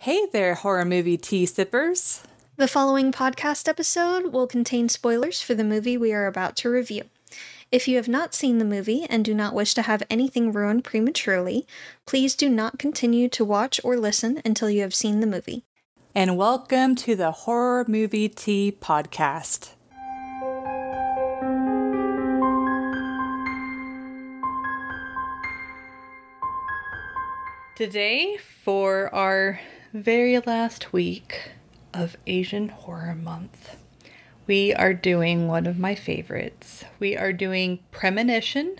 Hey there, horror movie tea sippers. The following podcast episode will contain spoilers for the movie we are about to review. If you have not seen the movie and do not wish to have anything ruined prematurely, please do not continue to watch or listen until you have seen the movie. And welcome to the Horror Movie Tea Podcast. Today, for our very last week of Asian Horror Month, we are doing one of my favorites. We are doing Premonition,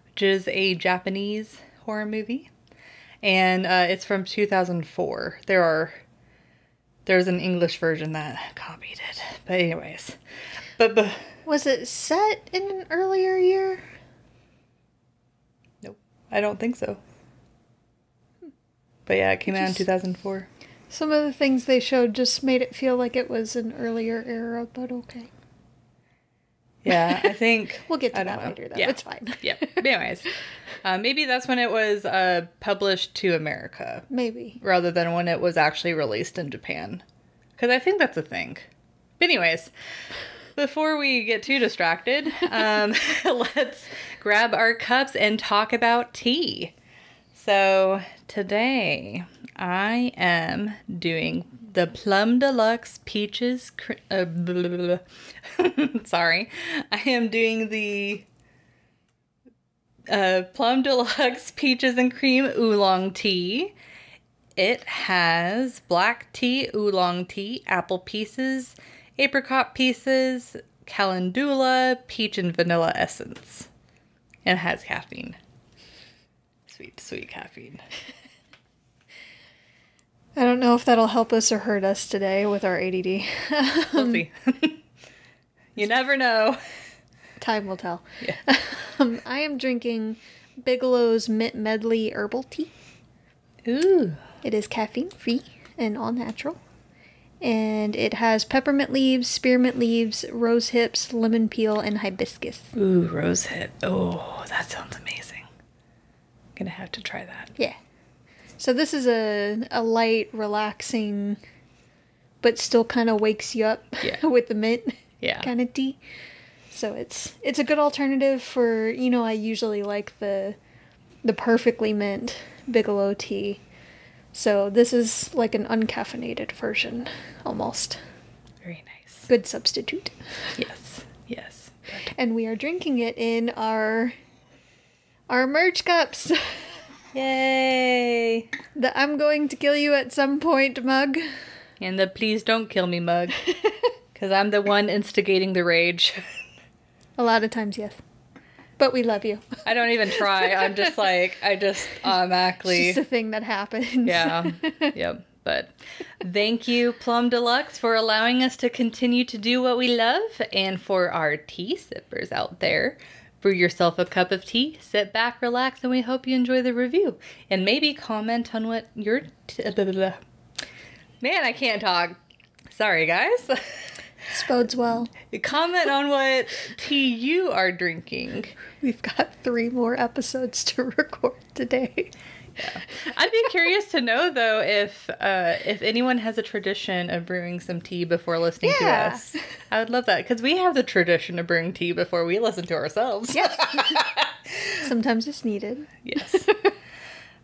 which is a Japanese horror movie, and it's from 2004. There's an English version that copied it, but anyways. But Was it set in an earlier year? Nope, I don't think so. But yeah, it came out in 2004. Some of the things they showed just made it feel like it was an earlier era, but okay. Yeah, I think... We'll get to that later, though. Yeah. It's fine. Yeah. Anyways, maybe that's when it was published to America. Maybe. Rather than when it was actually released in Japan. Because I think that's a thing. But anyways, before we get too distracted, let's grab our cups and talk about tea. So today I am doing the Plum Deluxe Peaches, sorry. I am doing the Plum Deluxe Peaches and Cream Oolong Tea. It has black tea, oolong tea, apple pieces, apricot pieces, calendula, peach and vanilla essence. And it has caffeine. Sweet caffeine. I don't know if that'll help us or hurt us today with our ADD. We'll see. You never know. Time will tell. Yeah. I am drinking Bigelow's Mint Medley Herbal Tea. Ooh. It is caffeine-free and all-natural. And it has peppermint leaves, spearmint leaves, rose hips, lemon peel, and hibiscus. Ooh, rose hip. Oh, that sounds amazing. Gonna have to try that. Yeah. So this is a light, relaxing, but still kind of wakes you up with the mint kind of tea. So it's a good alternative for, I usually like the perfectly mint Bigelow tea. So this is like an uncaffeinated version, almost. Very nice. Good substitute. Yes. And we are drinking it in our merch cups. Yay! The I'm going to kill you at some point mug. And the please don't kill me mug. Because I'm the one instigating the rage. A lot of times, yes. But we love you. I don't even try. I'm just like, I just automatically... It's just a thing that happens. Yeah. Yep. But thank you, Plum Deluxe, for allowing us to continue to do what we love. And for our tea sippers out there, brew yourself a cup of tea, sit back, relax, and we hope you enjoy the review. And maybe comment on what your... Man, I can't talk. Sorry, guys. This bodes well. Comment on what tea you are drinking. We've got 3 more episodes to record today. Yeah. I'd be curious to know, though, if anyone has a tradition of brewing some tea before listening to us. I would love that, because we have the tradition of brewing tea before we listen to ourselves. Yes. Sometimes it's needed. Yes.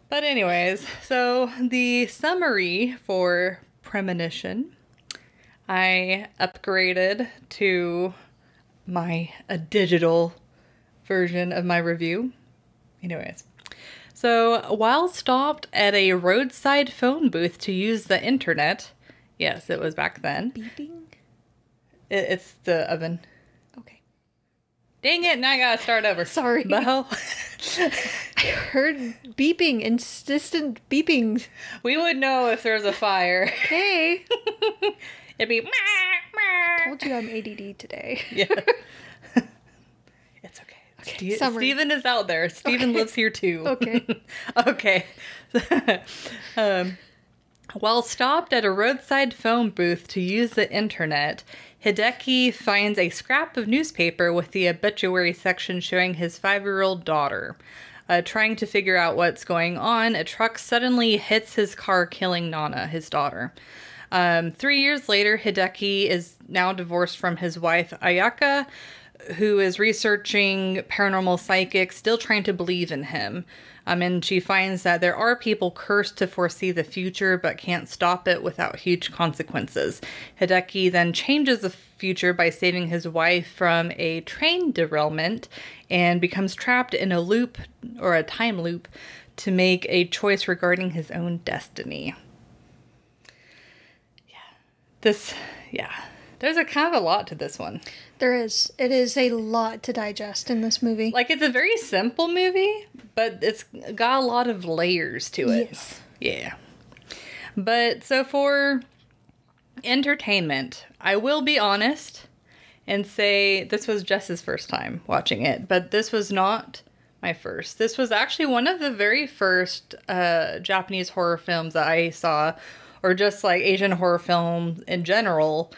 But anyways, so the summary for Premonition, I upgraded to a digital version of my review. Anyways. So, while stopped at a roadside phone booth to use the internet, yes, it was back then. Beeping? It's the oven. Okay. Dang it, now I gotta start over. Sorry. Well, I heard beeping, insistent beeping. We would know if there's a fire. Okay. It'd be... I told you I'm ADD today. Yeah. It's okay. Steven is out there. Steven lives here too. Okay. Okay. While stopped at a roadside phone booth to use the internet, Hideki finds a scrap of newspaper with the obituary section showing his 5-year-old daughter. Trying to figure out what's going on, a truck suddenly hits his car, killing Nana, his daughter. 3 years later, Hideki is now divorced from his wife, Ayaka, who is researching paranormal psychics, still trying to believe in him. And she finds that there are people cursed to foresee the future, but can't stop it without huge consequences. Hideki then changes the future by saving his wife from a train derailment and becomes trapped in a loop, or a time loop, to make a choice regarding his own destiny. There's a kind of a lot to this one. There is. It is a lot to digest in this movie. Like, it's a very simple movie, but it's got a lot of layers to it. Yes. Yeah. But, so for entertainment, I will be honest and say this was Jess's first time watching it, but this was not my first. This was actually one of the very first Japanese horror films that I saw, or just like Asian horror films in general.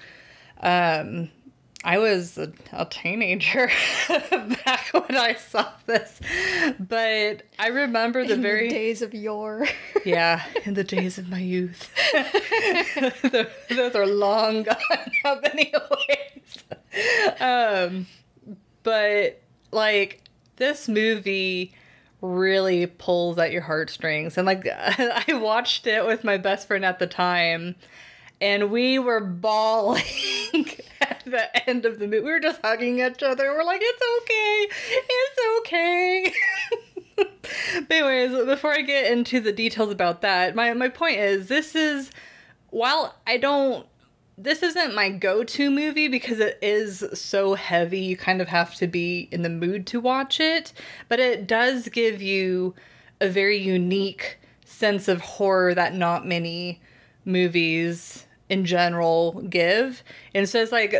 I was a teenager back when I saw this, but I remember the days of yore. Yeah, in the days of my youth. Those are long gone now anyways. But like, this movie really pulls at your heartstrings. And like, I watched it with my best friend at the time, and we were bawling at the end of the movie. We were just hugging each other. We're like, it's okay. But anyways, before I get into the details about that, my point is, this isn't my go-to movie because it is so heavy. You kind of have to be in the mood to watch it. But it does give you a very unique sense of horror that not many movies in general give. And so it's like,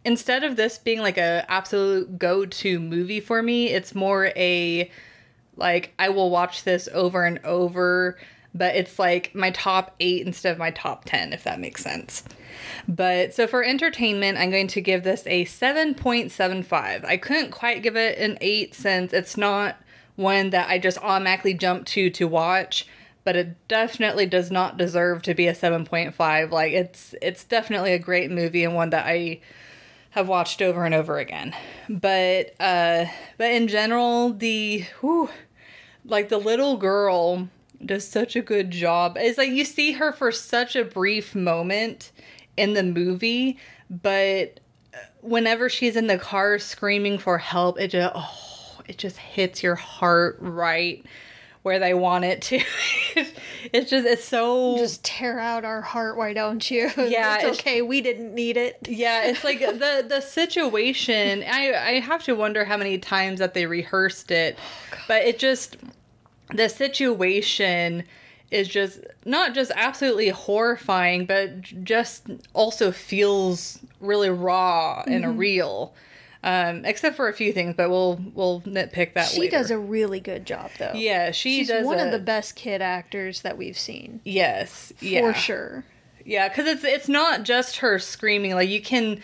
instead of this being like a absolute go-to movie for me, it's more a, like, I will watch this over and over, but it's like my top 8 instead of my top 10, if that makes sense. But so for entertainment, I'm going to give this a 7.75. I couldn't quite give it an 8 since it's not one that I just automatically jump to watch, but it definitely does not deserve to be a 7.5. Like, it's definitely a great movie and one that I have watched over and over again. But in general, the little girl does such a good job. It's like you see her for such a brief moment in the movie, but whenever she's in the car screaming for help, it just hits your heart right where they want it to. It's so... Just tear out our heart, why don't you? Yeah. It's okay, we didn't need it. Yeah, it's like the situation, I have to wonder how many times that they rehearsed it, but it just... The situation is just not just absolutely horrifying, but just also feels really raw and real. Except for a few things, but we'll nitpick that later. She does a really good job, though. Yeah, she's one of the best kid actors that we've seen. Yes, for sure. Yeah, because it's not just her screaming. Like, you can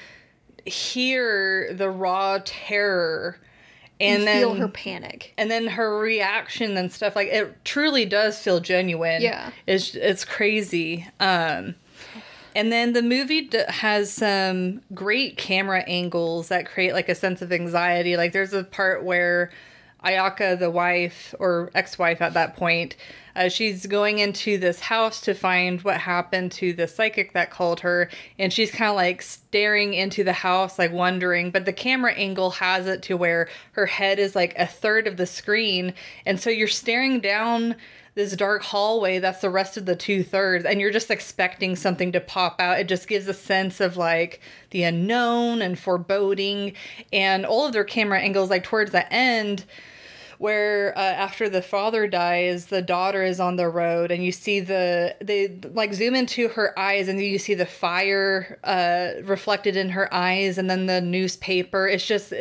hear the raw terror. And then feel her panic. And then her reaction and stuff. Like, it truly does feel genuine. Yeah. It's crazy. And then the movie has some great camera angles that create, like, a sense of anxiety. Like, there's a part where Ayaka, the wife, or ex-wife at that point, she's going into this house to find what happened to the psychic that called her, and she's kind of like staring into the house, like wondering, but the camera angle has it to where her head is like a third of the screen, and so you're staring down this dark hallway that's the rest of the 2/3, and you're just expecting something to pop out. It just gives a sense of like the unknown and foreboding, and all of their camera angles, like towards the end, where after the father dies, the daughter is on the road, and you see they like zoom into her eyes, and you see the fire reflected in her eyes, and then the newspaper. It's just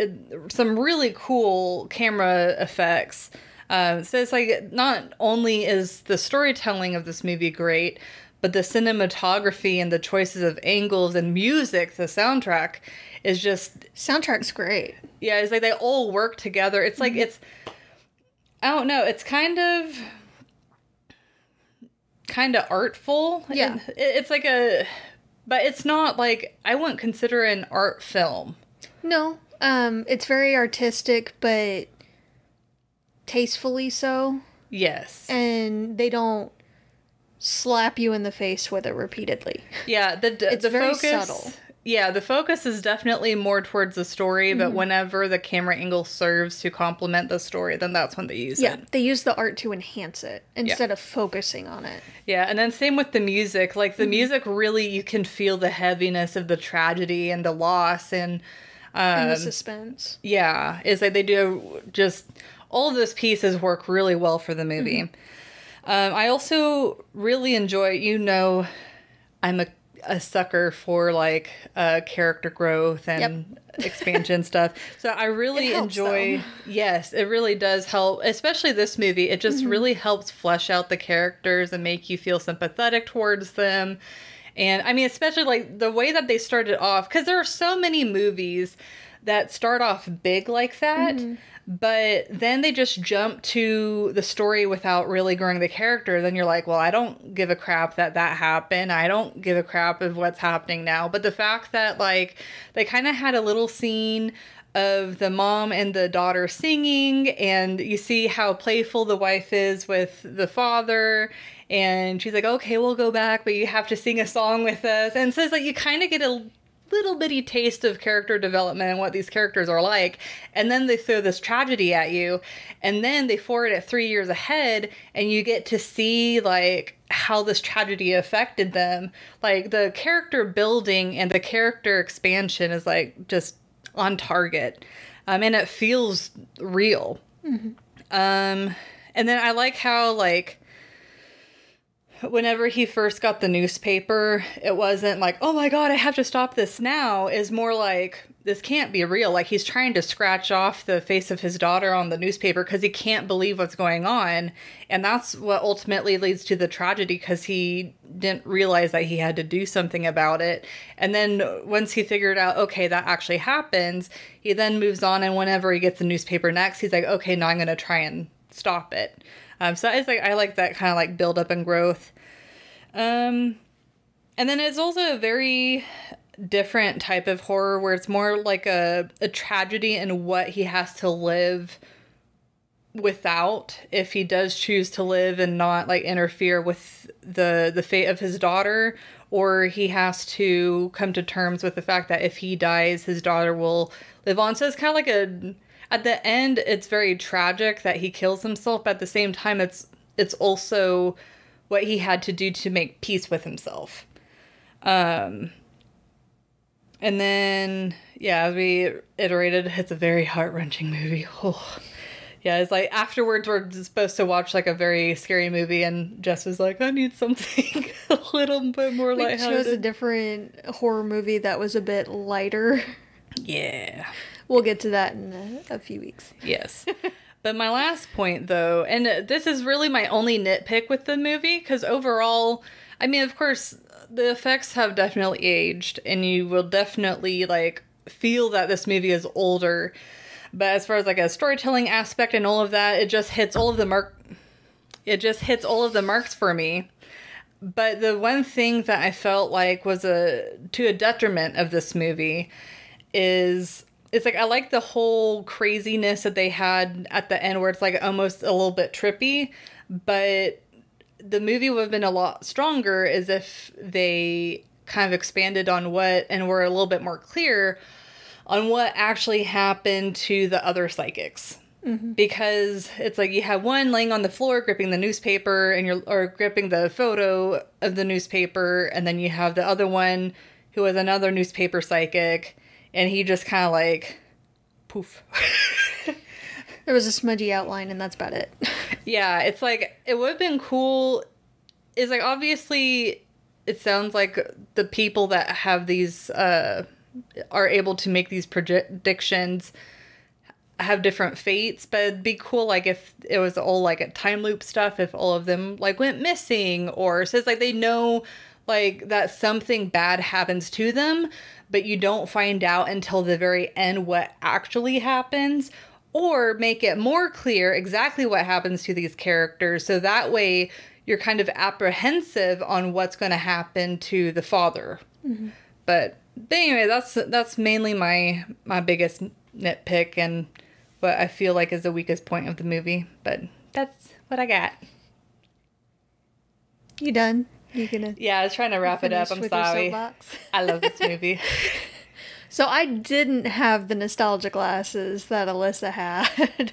some really cool camera effects. So it's like, not only is the storytelling of this movie great, but the cinematography and the choices of angles and music, the soundtrack is just... Soundtrack's great. Yeah, it's like they all work together. It's like, I don't know. It's kind of artful. Yeah. It's like but it's not like, I wouldn't consider it an art film. No. It's very artistic, but tastefully so. Yes. And they don't slap you in the face with it repeatedly. Yeah, it's the very focus, subtle. Yeah, the focus is definitely more towards the story, but whenever the camera angle serves to complement the story, then that's when they use it. Yeah, they use the art to enhance it instead of focusing on it. Yeah, and then same with the music. Like, the music really, you can feel the heaviness of the tragedy and the loss and the suspense. Yeah, it's like they do just, all of those pieces work really well for the movie. I also really enjoy, I'm a sucker for like character growth and expansion stuff. So I really enjoy, yes, it really does help, especially this movie. It just really helps flesh out the characters and make you feel sympathetic towards them. And I mean, especially like the way that they started off, because there are so many movies that start off big like that. But then they just jump to the story without really growing the character. Then you're like, well, I don't give a crap that happened. I don't give a crap of what's happening now. But the fact that, like, they kind of had a little scene of the mom and the daughter singing, and you see how playful the wife is with the father, and she's like, okay, we'll go back, but you have to sing a song with us. And so it's like you kind of get a little bitty taste of character development and what these characters are like, and then they throw this tragedy at you, and then they forward it 3 years ahead, and you get to see like how this tragedy affected them. Like, the character building and the character expansion is like just on target, and it feels real. And then I like how, like, whenever he first got the newspaper, it wasn't like, oh my god, I have to stop this now. It's more like, this can't be real. Like, he's trying to scratch off the face of his daughter on the newspaper because he can't believe what's going on. And that's what ultimately leads to the tragedy, because he didn't realize that he had to do something about it. And then once he figured out, okay, that actually happens, he then moves on, and whenever he gets the newspaper next, he's like, okay, now I'm going to try and stop it. So it's like, I like that kind of like build up and growth. And then it's also a very different type of horror where it's more like a tragedy in what he has to live without, if he does choose to live and not like interfere with the fate of his daughter, or he has to come to terms with the fact that if he dies, his daughter will live on. So it's kind of like at the end, it's very tragic that he kills himself, but at the same time, it's also what he had to do to make peace with himself. And then, yeah, as we iterated, it's a very heart-wrenching movie. Oh. Yeah, it's like afterwards we're supposed to watch like a very scary movie, and Jess was like, I need something a little bit more lighthearted. We chose a different horror movie that was a bit lighter. Yeah. We'll get to that in a few weeks. Yes. But my last point, though, and this is really my only nitpick with the movie, because overall, I mean, of course, the effects have definitely aged, and you will definitely, like, feel that this movie is older. But as far as, like, a storytelling aspect and all of that, it just hits all of the marks for me. But the one thing that I felt like was to a detriment of this movie is, it's like, I like the whole craziness that they had at the end where it's like almost a little bit trippy, but the movie would have been a lot stronger as if they kind of expanded on what, and were a little bit more clear on what actually happened to the other psychics. Because it's like you have one laying on the floor gripping the newspaper or gripping the photo of the newspaper, and then you have the other one who was another newspaper psychic, and he just kind of like poof. There was a smudgy outline, and that's about it. Yeah, it's like, it would have been cool. It's like, obviously it sounds like the people that have these are able to make these predictions have different fates, but it'd be cool like if it was all like a time loop stuff, if all of them like went missing, or so it's like they know like that something bad happens to them, but you don't find out until the very end what actually happens, or make it more clear exactly what happens to these characters, so that way you're kind of apprehensive on what's going to happen to the father. Mm-hmm. But anyway, that's mainly my biggest nitpick and what I feel like is the weakest point of the movie. But that's what I got. You done? You gonna? Yeah, I was trying to wrap it up. I'm sorry. I love this movie. So I didn't have the nostalgia glasses that Alyssa had.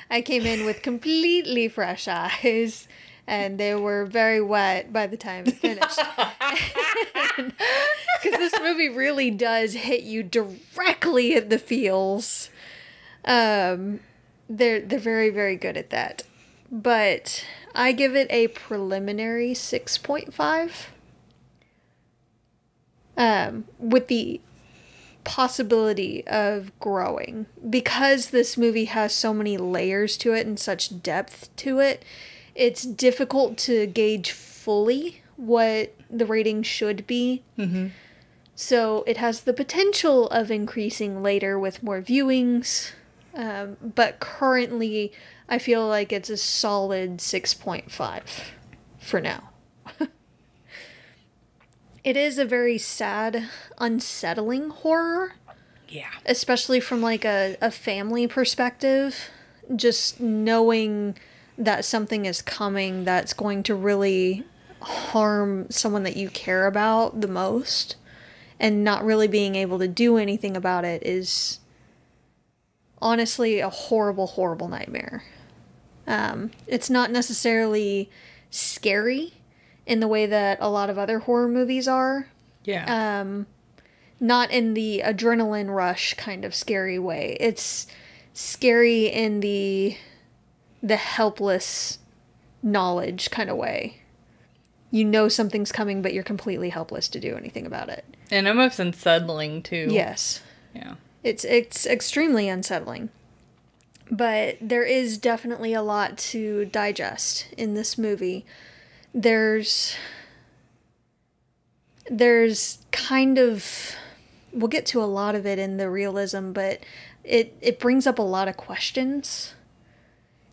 I came in with completely fresh eyes, and they were very wet by the time it finished. Because this movie really does hit you directly at the feels. They're very, very good at that. But I give it a preliminary 6.5. With the possibility of growing. Because this movie has so many layers to it and such depth to it, it's difficult to gauge fully what the rating should be. Mm-hmm. So it has the potential of increasing later with more viewings. But currently, I feel like it's a solid 6.5 for now. It is a very sad, unsettling horror. Yeah. Especially from like a family perspective. Just knowing that something is coming that's going to really harm someone that you care about the most. And not really being able to do anything about it is honestly a horrible, horrible nightmare. It's not necessarily scary in the way that a lot of other horror movies are. Yeah. Not in the adrenaline rush kind of scary way. It's scary in the helpless knowledge kind of way. You know something's coming, but you're completely helpless to do anything about it. And almost unsettling, too. Yes. Yeah. It's extremely unsettling. But there is definitely a lot to digest in this movie. There's kind of... We'll get to a lot of it in the realism, but it brings up a lot of questions.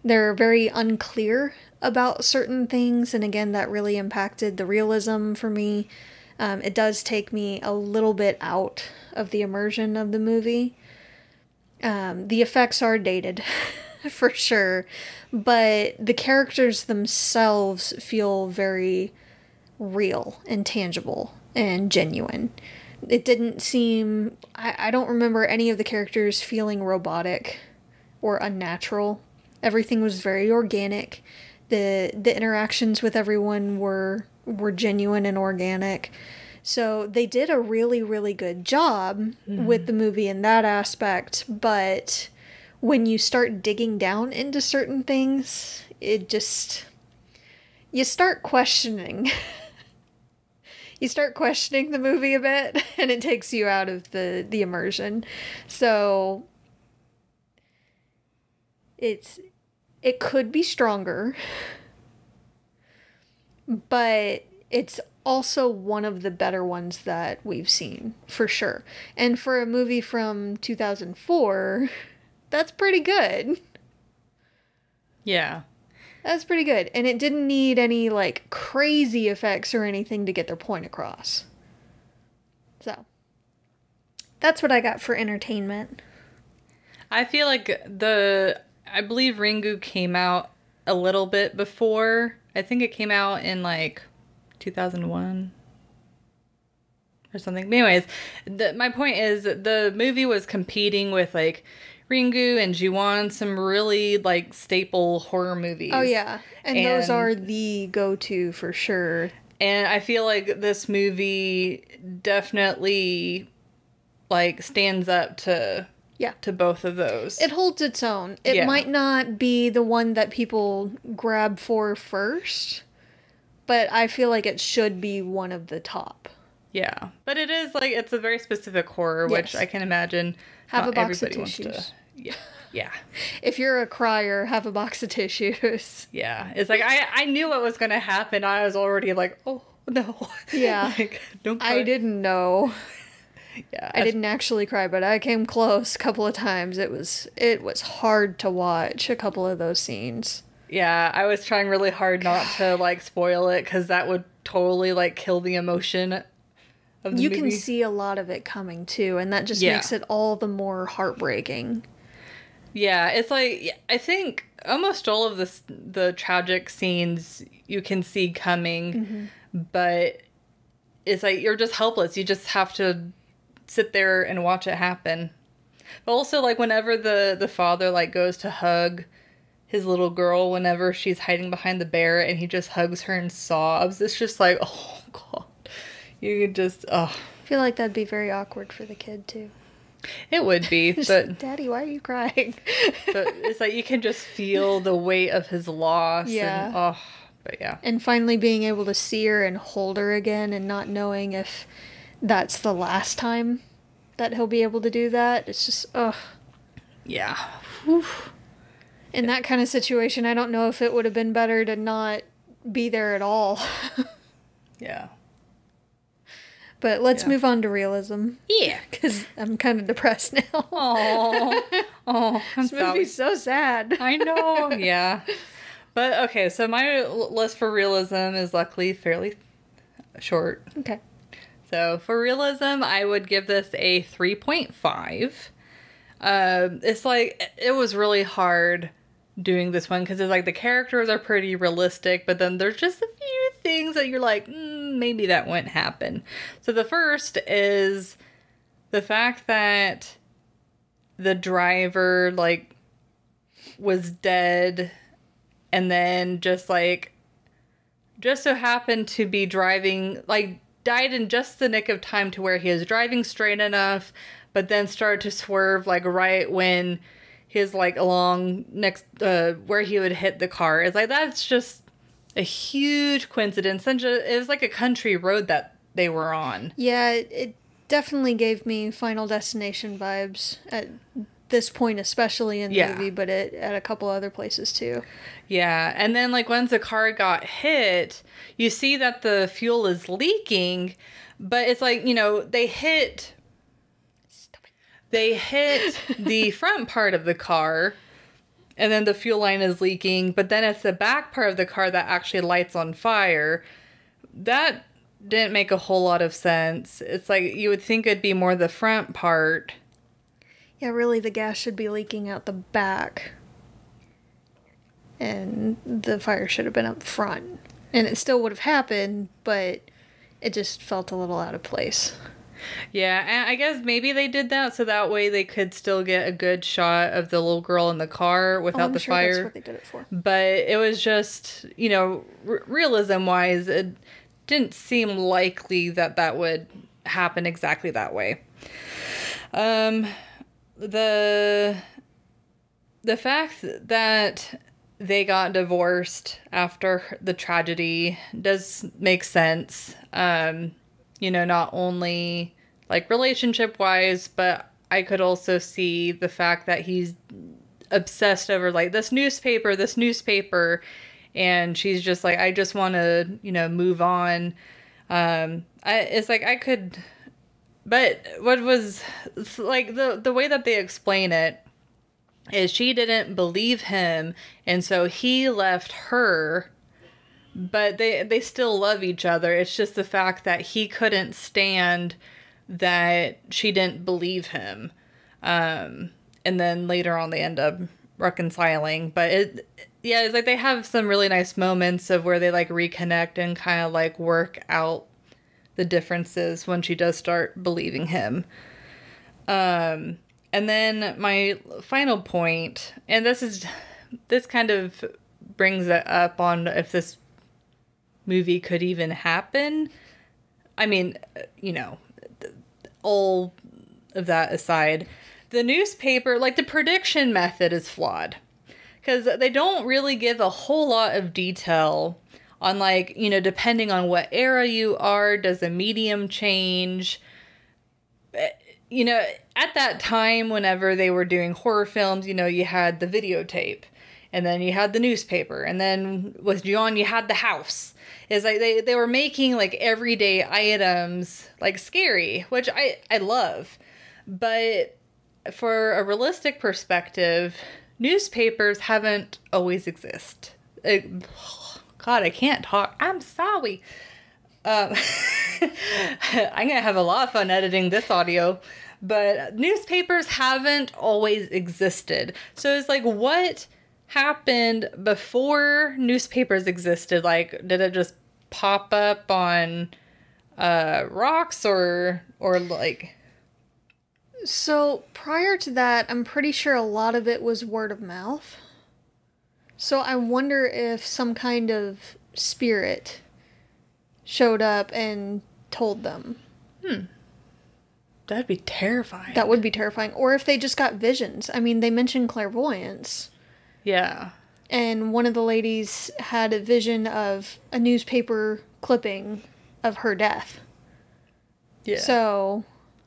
They're very unclear about certain things, and again, that really impacted the realism for me. It does take me a little bit out of the immersion of the movie. The effects are dated, for sure, but the characters themselves feel very real and tangible and genuine. It didn't seem... I don't remember any of the characters feeling robotic or unnatural. Everything was very organic. The interactions with everyone were genuine and organic. So they did a really, really good job with the movie in that aspect. But when you start digging down into certain things, it just... You start questioning. You start questioning the movie a bit, and it takes you out of the immersion. So it could be stronger, but it's also one of the better ones that we've seen, for sure. And for a movie from 2004, that's pretty good. Yeah. That's pretty good. And it didn't need any, like, crazy effects or anything to get their point across. So, that's what I got for entertainment. I feel like I believe Ringu came out a little bit before. I think it came out in, like, 2001 or something. But anyways, my point is the movie was competing with, like, Ringu and Ji-won, some really, like, staple horror movies. Oh, yeah. And those are the go-to for sure. And I feel like this movie definitely, like, stands up to both of those. It holds its own. It might not be the one that people grab for first, but I feel like it should be one of the top. Yeah. But it is, like, it's a very specific horror, which I can imagine have a box of tissues. Yeah. If you're a crier, have a box of tissues. Yeah. It's like, I knew what was going to happen. I was already like, oh, no. Yeah. Like, don't cry. I didn't know. Yeah. I didn't actually cry, but I came close a couple of times. It was hard to watch a couple of those scenes. Yeah, I was trying really hard not to, like, spoil it, because that would totally, like, kill the emotion of the movie. You can see a lot of it coming, too, and that just makes it all the more heartbreaking. Yeah, it's like, I think almost all of the tragic scenes you can see coming, but it's like, you're just helpless. You just have to sit there and watch it happen. But also, like, whenever the father, like, goes to hug his little girl whenever she's hiding behind the bear, and he just hugs her and sobs, it's just like, oh, God. You could just, I feel like that'd be very awkward for the kid, too. It would be, but... Daddy, why are you crying? But it's like, you can just feel the weight of his loss. Yeah. And, but yeah. And finally being able to see her and hold her again, and not knowing if that's the last time that he'll be able to do that. It's just, Yeah. Whew. In that kind of situation, I don't know if it would have been better to not be there at all. Yeah. But let's move on to realism. Yeah. Because I'm kind of depressed now. Oh, this movie's so sad. I know, yeah. But, okay, so my list for realism is luckily fairly short. Okay. So, for realism, I would give this a 3.5. It's like, it was really hard doing this one, because it's like the characters are pretty realistic, but then there's just a few things that you're like, maybe that wouldn't happen. So the first is the fact that the driver, like, was dead, and then just so happened to be driving, like, died in just the nick of time to where he was driving straight enough, but then started to swerve, like, right when his, like, along next, where he would hit the car. It's like, that's just a huge coincidence. And it was like a country road that they were on. Yeah, it definitely gave me Final Destination vibes at this point, especially in the movie, but at a couple other places too. Yeah, and then, like, once the car got hit, you see that the fuel is leaking, but it's like, you know, they hit the front part of the car, and then the fuel line is leaking, but then it's the back part of the car that actually lights on fire. That didn't make a whole lot of sense. It's like, you would think it'd be more the front part. Yeah, really, the gas should be leaking out the back. And the fire should have been up front. And it still would have happened, but it just felt a little out of place. Yeah, and I guess maybe they did that so that way they could still get a good shot of the little girl in the car without the fire. That's what they did it for. But it was just, you know, realism-wise, it didn't seem likely that that would happen exactly that way. The fact that they got divorced after the tragedy does make sense. You know, not only, like, relationship-wise, but I could also see the fact that he's obsessed over, like, this newspaper, and she's just like, I just want to, you know, move on. It's like, I could, but what was, like, the way that they explain it is she didn't believe him, and so he left her. But they still love each other. It's just the fact that he couldn't stand that she didn't believe him. And then later on they end up reconciling. But it's like they have some really nice moments of where they, like, reconnect and kind of, like, work out the differences when she does start believing him. And then my final point, and this kind of brings it up on if this movie could even happen. I mean, you know, all of that aside, the newspaper, like, the prediction method is flawed, because they don't really give a whole lot of detail on, like, you know, depending on what era you are, does the medium change? You know, at that time, whenever they were doing horror films, you know, you had the videotape. and then you had the newspaper, and then with John you had the house. It's like they were making like everyday items like scary, which I love. But for a realistic perspective, newspapers haven't always exist. God, I can't talk. I'm sorry. I'm gonna have a lot of fun editing this audio. But newspapers haven't always existed. So it's like, what happened before newspapers existed? Like, did it just pop up on rocks or like... So prior to that, I'm pretty sure a lot of it was word of mouth. So I wonder if some kind of spirit showed up and told them. That'd be terrifying. That would be terrifying. Or if they just got visions. I mean, they mentioned clairvoyance. Yeah. And one of the ladies had a vision of a newspaper clipping of her death. Yeah. So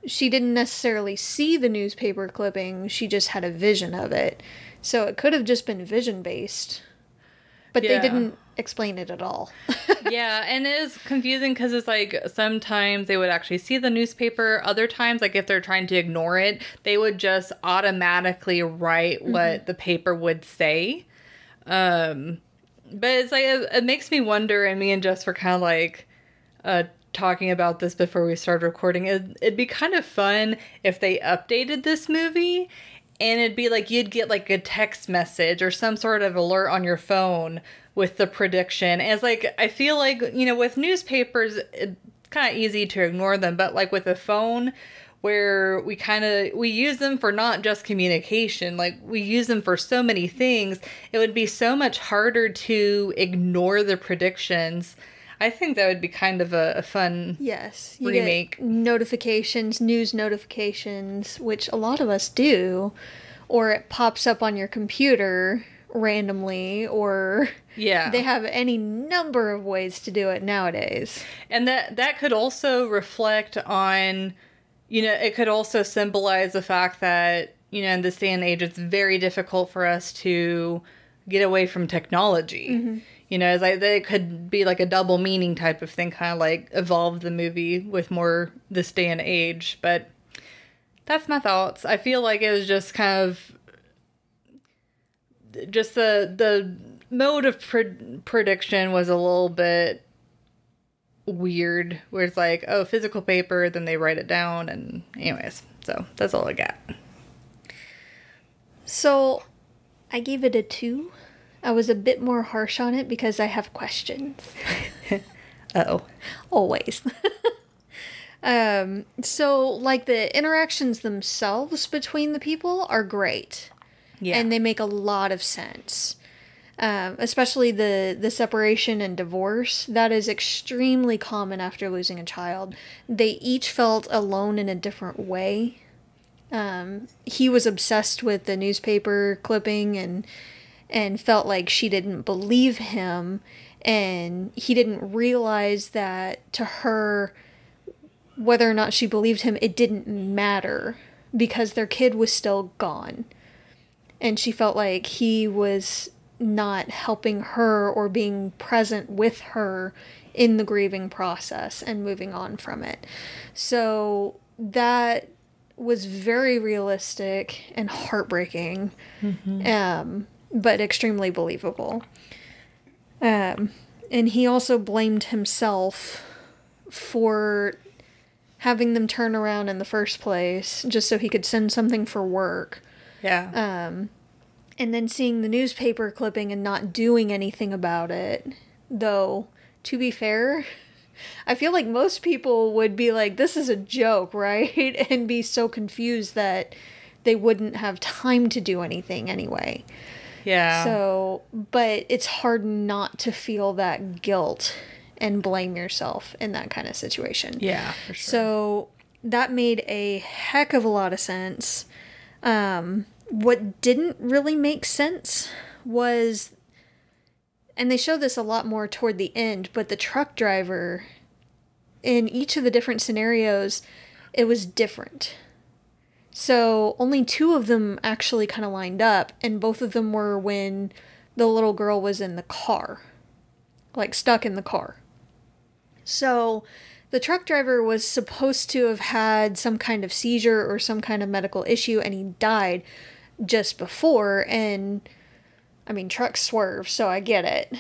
she didn't necessarily see the newspaper clipping. She just had a vision of it. So it could have just been vision-based. But they didn't explain it at all. Yeah, and it is confusing because it's like sometimes they would actually see the newspaper. Other times, like if they're trying to ignore it, they would just automatically write what the paper would say. But it's like, it makes me wonder, and me and Jess were kind of like talking about this before we started recording. It'd be kind of fun if they updated this movie. And it'd be like you'd get like a text message or some sort of alert on your phone with the prediction. And it's like, I feel like, you know, with newspapers, it's kind of easy to ignore them. But like with a phone, where we use them for not just communication, like we use them for so many things, it would be so much harder to ignore the predictions. I think that would be kind of a fun remake. Get notifications, news notifications, which a lot of us do, or it pops up on your computer randomly, or they have any number of ways to do it nowadays. And that could also reflect on, you know, it could also symbolize the fact that, you know, in this day and age, it's very difficult for us to get away from technology. You know, it's like they could be like a double meaning type of thing, kind of like evolve the movie with more this day and age. But that's my thoughts. I feel like it was just kind of just the mode of prediction was a little bit weird, where it's like, oh, physical paper, then they write it down, and anyways, so that's all I got. So I gave it a 2. I was a bit more harsh on it because I have questions. Uh-oh. Always. So, like, the interactions themselves between the people are great. Yeah. And they make a lot of sense. Especially the separation and divorce. That is extremely common after losing a child. They each felt alone in a different way. He was obsessed with the newspaper clipping and felt like she didn't believe him, and he didn't realize that to her, whether or not she believed him, it didn't matter because their kid was still gone. And she felt like he was not helping her or being present with her in the grieving process and moving on from it. So that was very realistic and heartbreaking. But extremely believable. And he also blamed himself for having them turn around in the first place, just so he could send something for work. Yeah. And then seeing the newspaper clipping and not doing anything about it. Though, to be fair, I feel like most people would be like, this is a joke, right? And be so confused that they wouldn't have time to do anything anyway. Yeah. So, but it's hard not to feel that guilt and blame yourself in that kind of situation. Yeah, for sure. So, that made a heck of a lot of sense. What didn't really make sense was, and they show this a lot more toward the end, but the truck driver, in each of the different scenarios, it was different. So only 2 of them actually kind of lined up, and both of them were when the little girl was in the car, like stuck in the car. So the truck driver was supposed to have had some kind of seizure or some kind of medical issue, and he died just before. And I mean, trucks swerve, so I get it.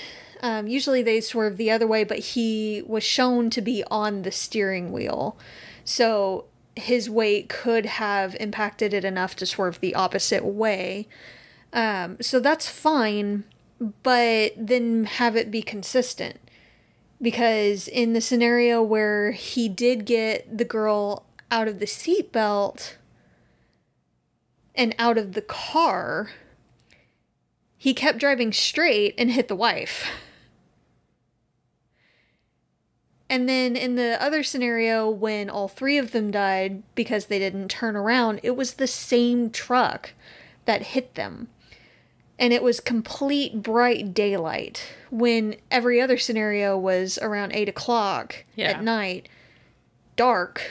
Usually they swerve the other way, but he was shown to be on the steering wheel. So his weight could have impacted it enough to swerve the opposite way. So that's fine, but then have it be consistent. Because in the scenario where he did get the girl out of the seatbelt and out of the car, he kept driving straight and hit the wife. And then in the other scenario, when all 3 of them died because they didn't turn around, it was the same truck that hit them. And it was complete bright daylight, when every other scenario was around 8 o'clock at night, dark.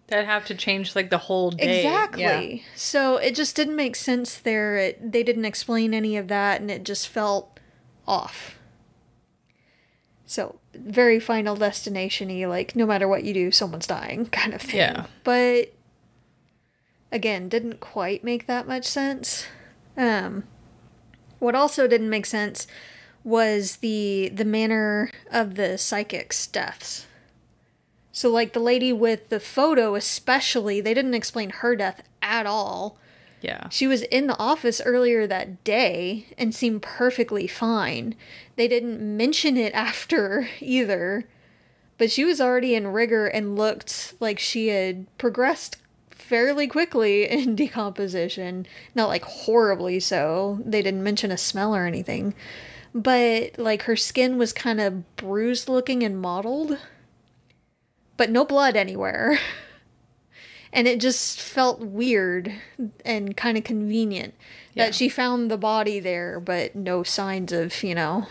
That'd have to change like the whole day. Exactly. Yeah. So it just didn't make sense there. They didn't explain any of that, and it just felt off. So, very Final Destination-y, like, no matter what you do, someone's dying kind of thing. Yeah. But, again, didn't quite make that much sense. What also didn't make sense was the manner of the psychic's deaths. So, like, the lady with the photo especially, they didn't explain her death at all. Yeah. She was in the office earlier that day and seemed perfectly fine. They didn't mention it after either. But she was already in rigor and looked like she had progressed fairly quickly in decomposition. Not like horribly so. They didn't mention a smell or anything. But like her skin was kind of bruised looking and mottled. But no blood anywhere. And it just felt weird and kind of convenient that she found the body there, but no signs of, you know,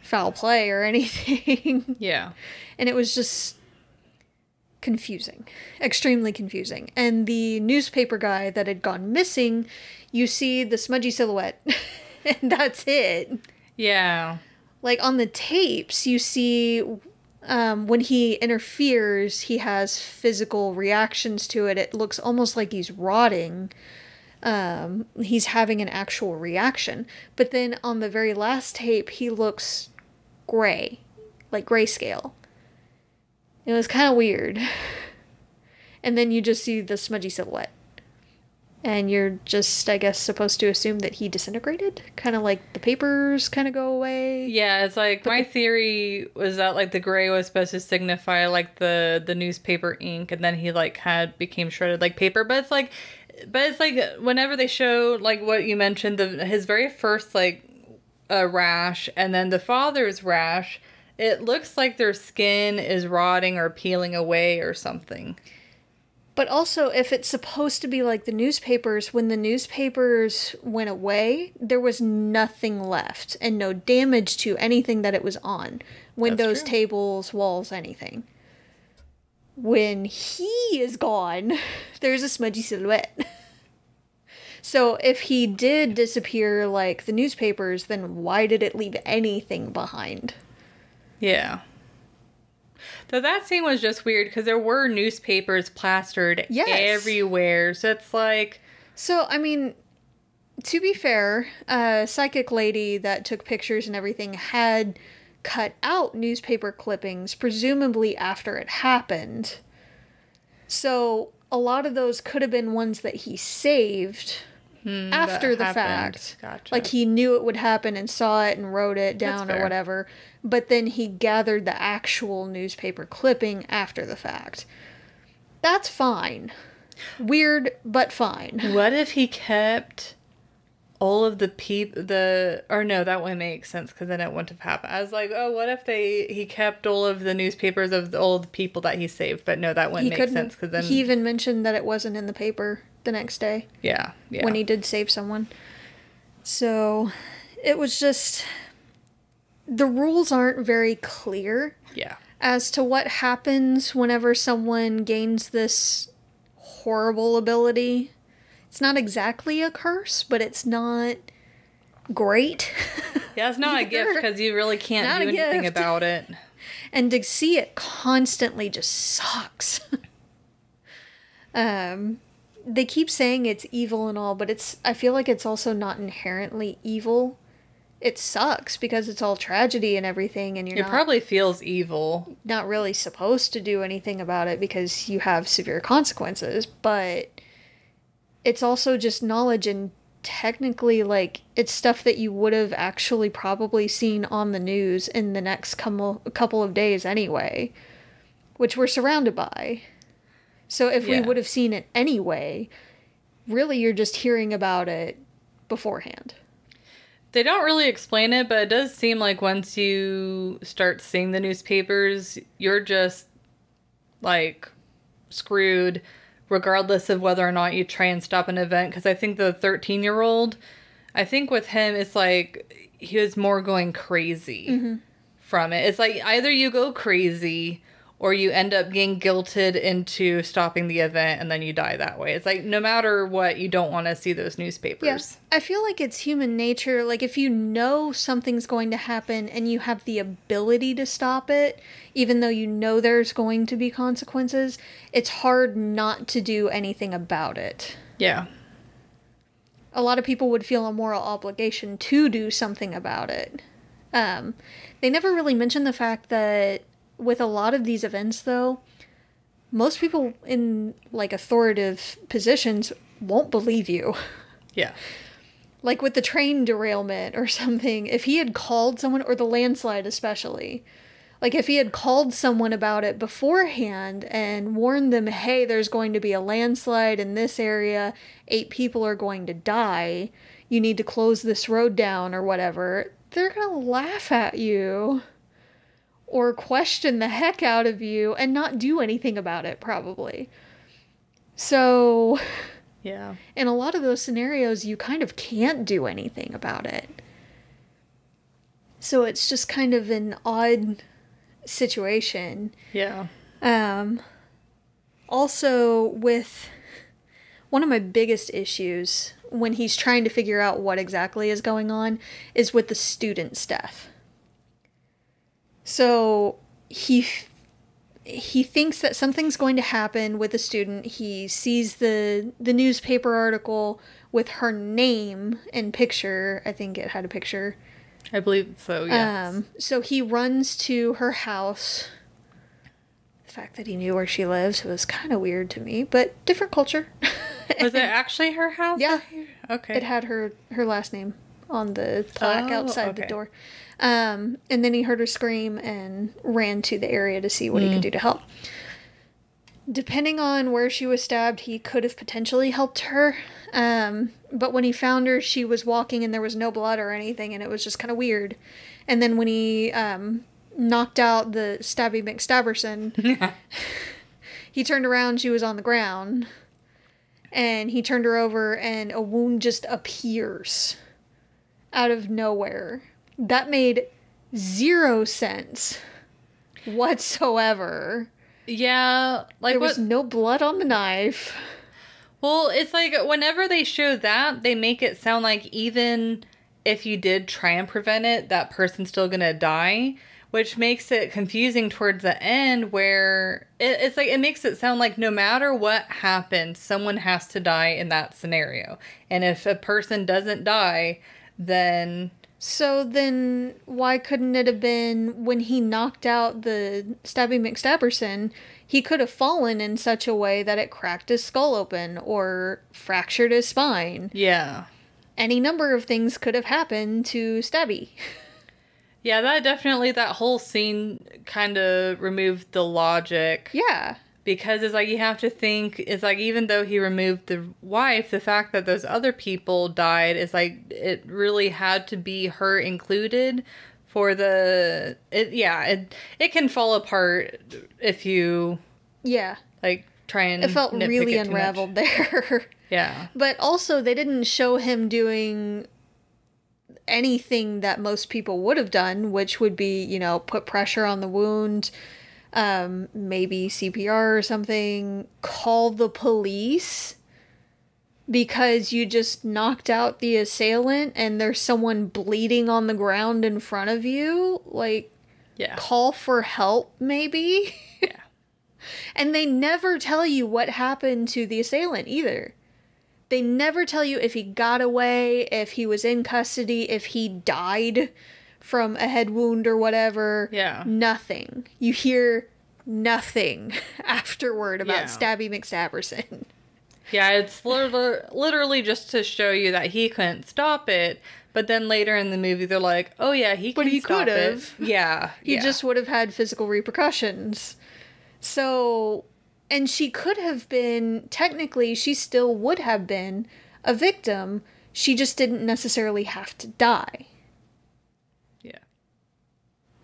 foul play or anything. Yeah. And it was just confusing. Extremely confusing. And the newspaper guy that had gone missing, you see the smudgy silhouette. And that's it. Yeah. Like on the tapes, you see... when he interferes, he has physical reactions to it. It looks almost like he's rotting. He's having an actual reaction. But then on the very last tape, he looks gray. Like grayscale. It was kind of weird. And then you just see the smudgy silhouette. And you're just, I guess, supposed to assume that he disintegrated? Kind of like the papers kind of go away? Yeah, it's like, my theory was that, like, the gray was supposed to signify, like, the newspaper ink, and then he, like, became shredded like paper. But it's like, whenever they show, like, what you mentioned, his very first, like, rash, and then the father's rash, it looks like their skin is rotting or peeling away or something. But also, if it's supposed to be like the newspapers, when the newspapers went away, there was nothing left and no damage to anything that it was on. Windows, tables, walls, anything. When he is gone, there's a smudgy silhouette. So if he did disappear like the newspapers, then why did it leave anything behind? Yeah. So that scene was just weird because there were newspapers plastered everywhere. So it's like... So, I mean, to be fair, a psychic lady that took pictures and everything had cut out newspaper clippings, presumably after it happened. So a lot of those could have been ones that he saved after the fact. Gotcha. Like he knew it would happen and saw it and wrote it down or whatever. But then he gathered the actual newspaper clipping after the fact. That's fine. Weird, but fine. What if he kept all of the people, or no, that wouldn't make sense because then it wouldn't have happened. I was like, oh, what if he kept all of the newspapers of all the people that he saved? But no, that wouldn't make sense because then... He even mentioned that it wasn't in the paper the next day. Yeah. When he did save someone. So, it was just... The rules aren't very clear. Yeah. As to what happens whenever someone gains this horrible ability. It's not exactly a curse, but it's not great. Yeah, it's not a gift because you really can't do anything about it. And to see it constantly just sucks. They keep saying it's evil and all, but I feel like it's also not inherently evil. It sucks because it's all tragedy and everything, and it probably feels evil. Not really supposed to do anything about it because you have severe consequences, but it's also just knowledge, and technically, like, it's stuff that you would have actually probably seen on the news in the next couple of days anyway, which we're surrounded by. So if we would have seen it anyway, really you're just hearing about it beforehand. They don't really explain it, but it does seem like once you start seeing the newspapers, you're just, like, screwed regardless of whether or not you try and stop an event. Because I think the 13-year-old, I think with him, it's like he was more going crazy from it. It's like either you go crazy or you end up getting guilted into stopping the event and then you die that way. It's like no matter what, you don't want to see those newspapers. Yeah. I feel like it's human nature. Like if you know something's going to happen and you have the ability to stop it, even though you know there's going to be consequences, it's hard not to do anything about it. Yeah. A lot of people would feel a moral obligation to do something about it. They never really mention the fact that with a lot of these events, though, most people in, like, authoritative positions won't believe you. Yeah. Like with the train derailment or something, if he had called someone, or the landslide especially, like if he had called someone about it beforehand and warned them, hey, there's going to be a landslide in this area, 8 people are going to die, you need to close this road down or whatever, they're gonna laugh at you. Or question the heck out of you and not do anything about it, probably. So, yeah. In a lot of those scenarios, you kind of can't do anything about it. So it's just kind of an odd situation. Yeah. Also, with one of my biggest issues when he's trying to figure out what exactly is going on is with the student stuff. So he thinks that something's going to happen with a student. He sees the newspaper article with her name and picture. I think it had a picture. I believe so, yes. So he runs to her house. The fact that he knew where she lives was kind of weird to me, but different culture. Was it actually her house? Yeah. Okay. It had her last name on the plaque outside the door. And then he heard her scream and ran to the area to see what he could do to help. Depending on where she was stabbed, he could have potentially helped her. But when he found her, she was walking and there was no blood or anything, and it was just kind of weird. And then when he knocked out the Stabby McStabberson, he turned around, she was on the ground. And he turned her over, and a wound just appears out of nowhere. That made 0 sense whatsoever. Yeah, like there was no blood on the knife. Well, it's like whenever they show that, they make it sound like even if you did try and prevent it, that person's still gonna die, which makes it confusing towards the end where it's like it makes it sound like no matter what happens, someone has to die in that scenario. And if a person doesn't die, then... So then why couldn't it have been when he knocked out the Stabby McStabberson, he could have fallen in such a way that it cracked his skull open or fractured his spine? Yeah. Any number of things could have happened to Stabby. Yeah, that whole scene kind of removed the logic. Yeah. Because it's like you have to think, it's like even though he removed the wife, the fact that those other people died is like it really had to be her included for the... It can fall apart if you... Yeah. Like try and... It felt really unraveled there. Yeah. But also they didn't show him doing anything that most people would have done, which would be, put pressure on the wound, maybe CPR or something, call the police because you just knocked out the assailant and there's someone bleeding on the ground in front of you. Like, yeah. Call for help, maybe? Yeah. And they never tell you what happened to the assailant either. They never tell you if he got away, if he was in custody, if he died from a head wound or whatever. Yeah. Nothing. You hear nothing afterward about Stabby McStabberson. Yeah, it's literally just to show you that he couldn't stop it. But then later in the movie, they're like, oh yeah, he could stop it. Yeah. He just would have had physical repercussions. So, and she could have been, technically, she still would have been a victim. She just didn't necessarily have to die.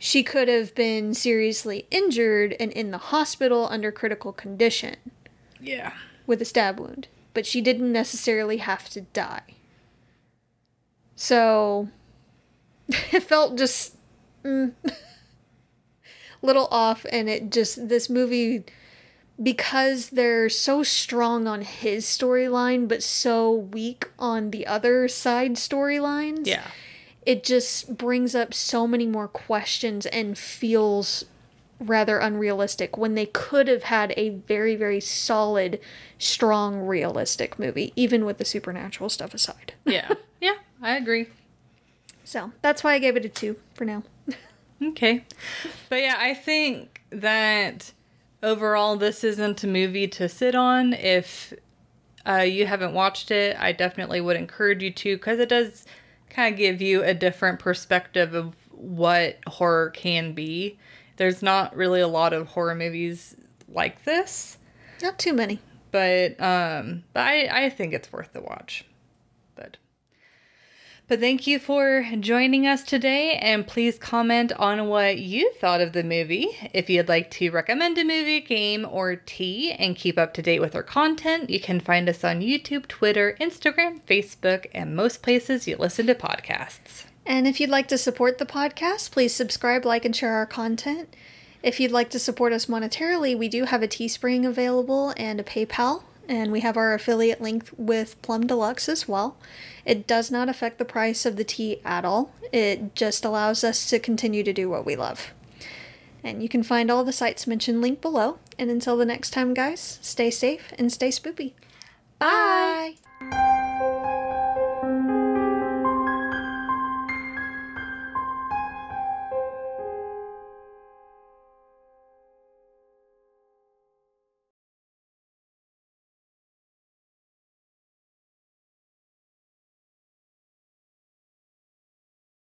She could have been seriously injured and in the hospital under critical condition. Yeah. With a stab wound. But she didn't necessarily have to die. So, it felt just little off, and it just, this movie, because they're so strong on his storyline, but so weak on the other side storylines. Yeah. It just brings up so many more questions and feels rather unrealistic when they could have had a very, very solid, strong, realistic movie, even with the supernatural stuff aside. Yeah. Yeah, I agree. So, that's why I gave it a 2 for now. Okay. But yeah, I think that overall this isn't a movie to sit on. If you haven't watched it, I definitely would encourage you to, because it does kind of give you a different perspective of what horror can be. There's not really a lot of horror movies like this. Not too many. But I think it's worth the watch. But thank you for joining us today, and please comment on what you thought of the movie. If you'd like to recommend a movie, game, or tea, and keep up to date with our content, you can find us on YouTube, Twitter, Instagram, Facebook, and most places you listen to podcasts. And if you'd like to support the podcast, please subscribe, like, and share our content. If you'd like to support us monetarily, we do have a Teespring available and a PayPal. And we have our affiliate link with Plum Deluxe as well. It does not affect the price of the tea at all. It just allows us to continue to do what we love. And you can find all the sites mentioned linked below. And until the next time, guys, stay safe and stay spoopy. Bye!